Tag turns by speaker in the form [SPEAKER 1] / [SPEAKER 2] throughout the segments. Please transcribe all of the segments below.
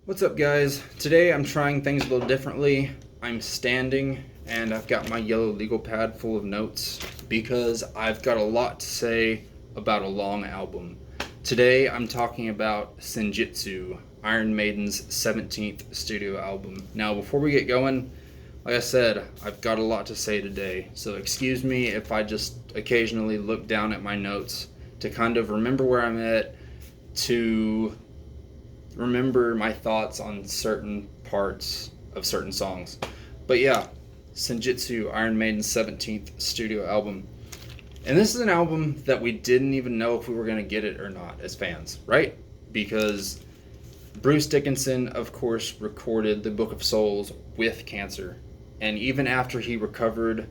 [SPEAKER 1] What's up, guys? Today I'm trying things a little differently. I'm standing and I've got my yellow legal pad full of notes because I've got a lot to say about a long album. Today I'm talking about Senjutsu, Iron Maiden's 17th studio album. Now, before we get going, like I said, I've got a lot to say today, so excuse me if I just occasionally look down at my notes to kind of remember where I'm at, to remember my thoughts on certain parts of certain songs. But yeah, Senjutsu, Iron Maiden's 17th studio album. And this is an album that we didn't even know if we were going to get it or not as fans, right? Because Bruce Dickinson, of course, recorded the Book of Souls with cancer. And even after he recovered,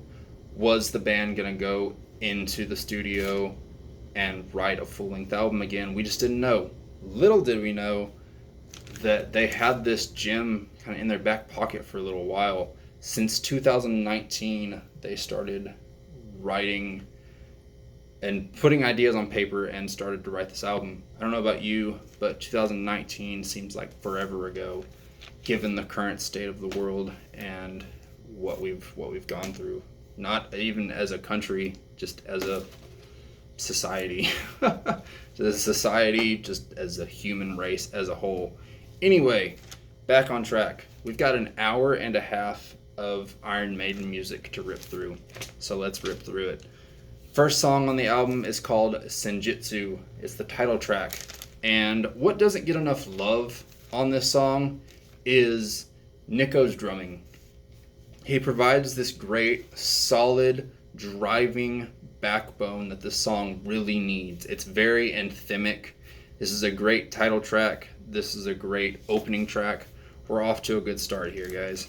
[SPEAKER 1] was the band going to go into the studio and write a full-length album again? We just didn't know. Little did we know that they had this gem kind of in their back pocket for a little while. Since 2019, they started writing and putting ideas on paper and started to write this album. I don't know about you, but 2019 seems like forever ago, given the current state of the world and what we've gone through. Not even as a country, just as a society. Just as a society, just as a human race as a whole. Anyway, back on track. We've got an hour and a half of Iron Maiden music to rip through, so let's rip through it. First song on the album is called Senjutsu. It's the title track, and what doesn't get enough love on this song is Nico's drumming. He provides this great, solid, driving backbone that this song really needs. It's very anthemic. This is a great title track. This is a great opening track. We're off to a good start here, guys.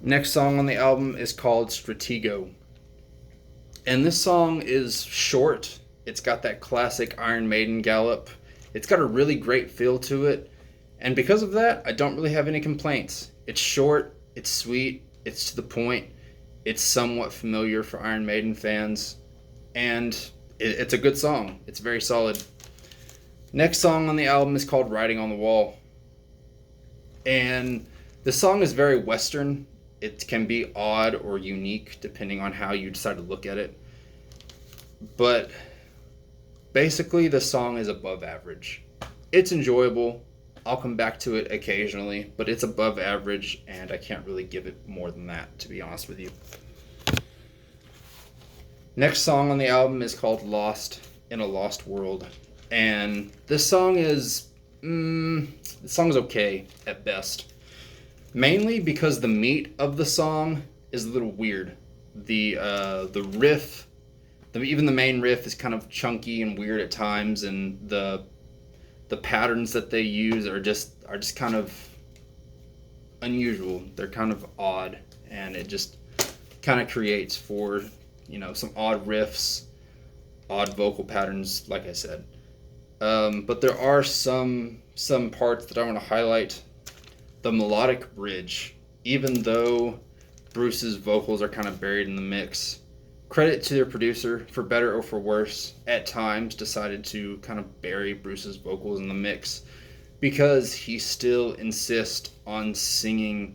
[SPEAKER 1] Next song on the album is called Stratego. And this song is short. It's got that classic Iron Maiden gallop. It's got a really great feel to it. And because of that, I don't really have any complaints. It's short, it's sweet, it's to the point, it's somewhat familiar for Iron Maiden fans, and it's a good song. It's very solid. Next song on the album is called Writing on the Wall. And the song is very Western. It can be odd or unique depending on how you decide to look at it. But basically, the song is above average. It's enjoyable. I'll come back to it occasionally, but it's above average, and I can't really give it more than that, to be honest with you. Next song on the album is called Lost in a Lost World. And this song is, the song's okay at best. Mainly because the meat of the song is a little weird. The riff, even the main riff is kind of chunky and weird at times, and the patterns that they use are just kind of unusual. They're kind of odd, and it just kind of creates for, some odd riffs, odd vocal patterns, like I said. But there are some parts that I want to highlight. The melodic bridge, even though Bruce's vocals are kind of buried in the mix, credit to their producer, for better or for worse, at times decided to kind of bury Bruce's vocals in the mix because he still insists on struggling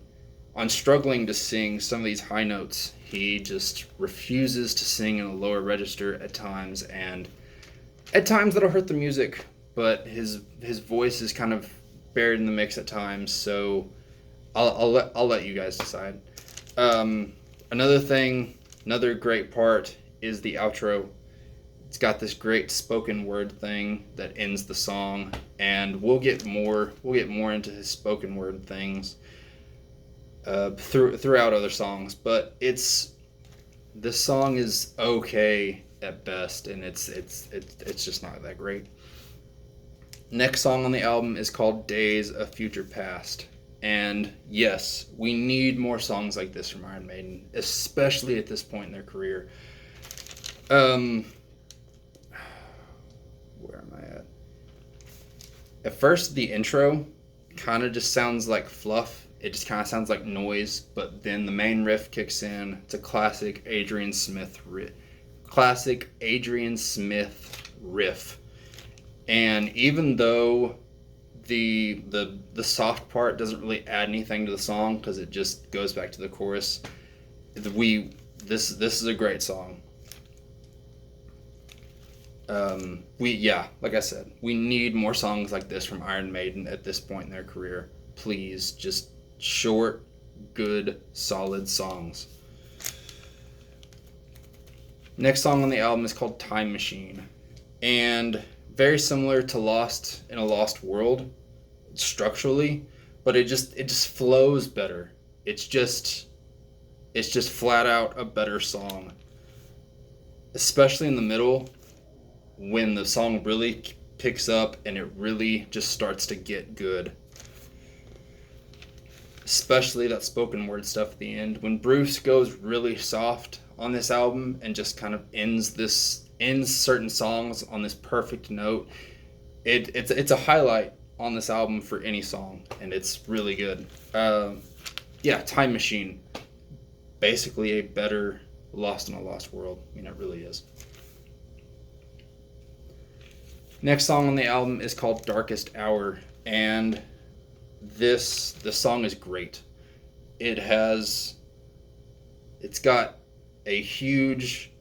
[SPEAKER 1] to sing some of these high notes. He just refuses to sing in a lower register at times, and at times that'll hurt the music, but his voice is kind of buried in the mix at times, so I'll let you guys decide. Another great part is the outro. It's got this great spoken word thing that ends the song, and we'll get more into his spoken word things throughout other songs, but this song is okay at best, and it's just not that great. Next song on the album is called Days of Future Past. And yes, we need more songs like this from Iron Maiden, especially at this point in their career. Where am I at? At first, the intro kind of just sounds like fluff. It just kind of sounds like noise, but then the main riff kicks in. It's a classic Adrian Smith riff. And even though the soft part doesn't really add anything to the song because it just goes back to the chorus, this is a great song. Like I said, we need more songs like this from Iron Maiden at this point in their career. Please, just short, good, solid songs. Next song on the album is called Time Machine, and very similar to Lost in a Lost World structurally, but it just flows better. It's just flat out a better song, especially in the middle when the song really picks up and it really just starts to get good. Especially that spoken word stuff at the end. When Bruce goes really soft on this album and just kind of ends certain songs on this perfect note, it's a highlight on this album for any song, and it's really good. Time Machine, basically a better Lost in a Lost World. I mean, it really is. Next song on the album is called Darkest Hour, and the song is great. It's got a huge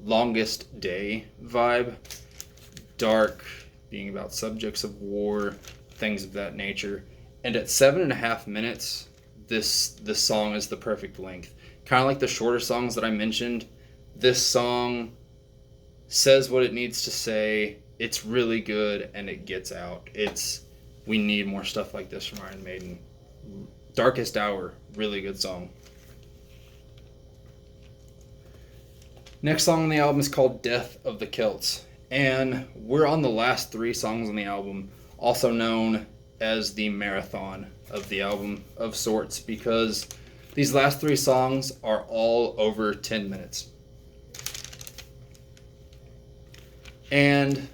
[SPEAKER 1] Longest Day vibe. Dark, being about subjects of war, things of that nature. And at 7.5 minutes, this song is the perfect length. Kind of like the shorter songs that I mentioned, this song says what it needs to say. It's really good, and it gets out. We need more stuff like this from Iron Maiden. Darkest Hour, really good song. Next song on the album is called Death of the Kilts, and we're on the last 3 songs on the album, also known as the marathon of the album of sorts, because these last 3 songs are all over 10 minutes. And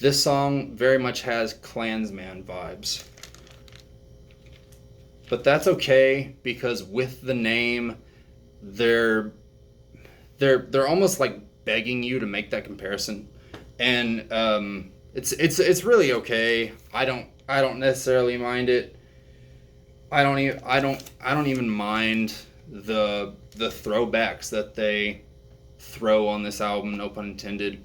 [SPEAKER 1] this song very much has Klansman vibes. But that's okay, because with the name, they're almost like begging you to make that comparison. And it's really okay. I don't necessarily mind it. I don't even mind the throwbacks that they throw on this album, no pun intended.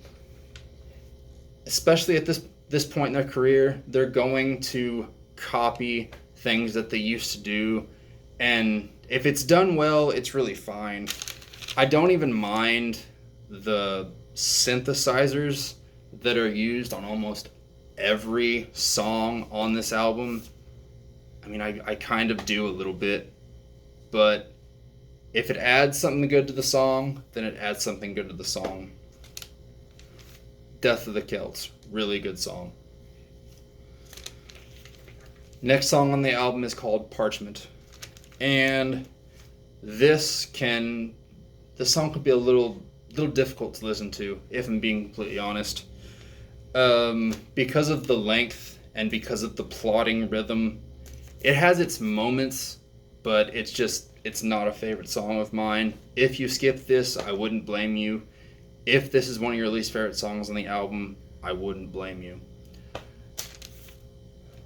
[SPEAKER 1] Especially at this point in their career, they're going to copy things that they used to do, and if it's done well, it's really fine. I don't even mind the synthesizers that are used on almost every song on this album. I mean, I kind of do a little bit, but if it adds something good to the song, then it adds something good to the song. Death of the Kilts, really good song. Next song on the album is called Parchment, and the song could be a little difficult to listen to, if I'm being completely honest, because of the length and because of the plodding rhythm. It has its moments, but it's not a favorite song of mine. If you skip this, I wouldn't blame you. If this is one of your least favorite songs on the album, I wouldn't blame you.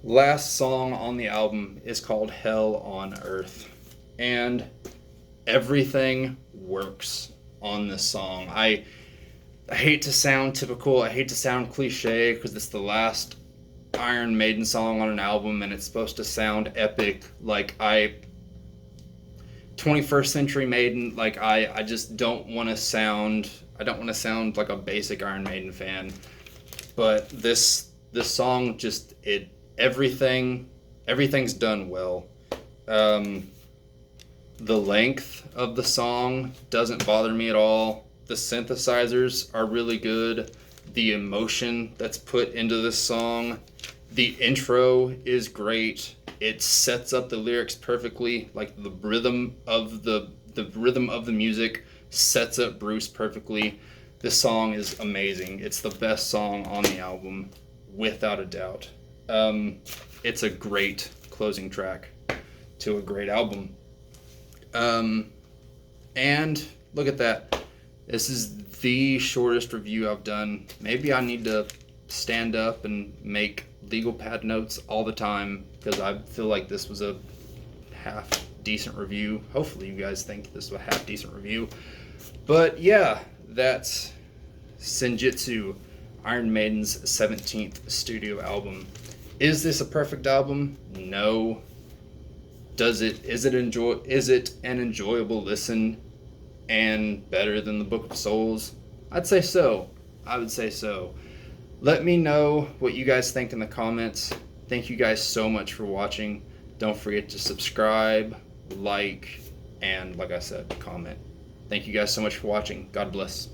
[SPEAKER 1] Last song on the album is called Hell on Earth, and everything works on this song. I hate to sound typical, I hate to sound cliche, because it's the last Iron Maiden song on an album, and it's supposed to sound epic, 21st century Maiden. I just don't want to sound like a basic Iron Maiden fan. But this song everything's done well. The length of the song doesn't bother me at all. The synthesizers are really good. The emotion that's put into this song. The intro is great. It sets up the lyrics perfectly. Like the rhythm of the music sets up Bruce perfectly. This song is amazing. It's the best song on the album, without a doubt. It's a great closing track to a great album. And look at that. This is the shortest review I've done. Maybe I need to stand up and make legal pad notes all the time because I feel like this was a half decent review. Hopefully you guys think this was a half decent review. But yeah, that's Senjutsu, Iron Maiden's 17th studio album. Is this a perfect album? No. Is it an enjoyable listen and better than the Book of Souls? I'd say so. I would say so. Let me know what you guys think in the comments. Thank you guys so much for watching. Don't forget to subscribe, like, and like I said, comment. Thank you guys so much for watching. God bless.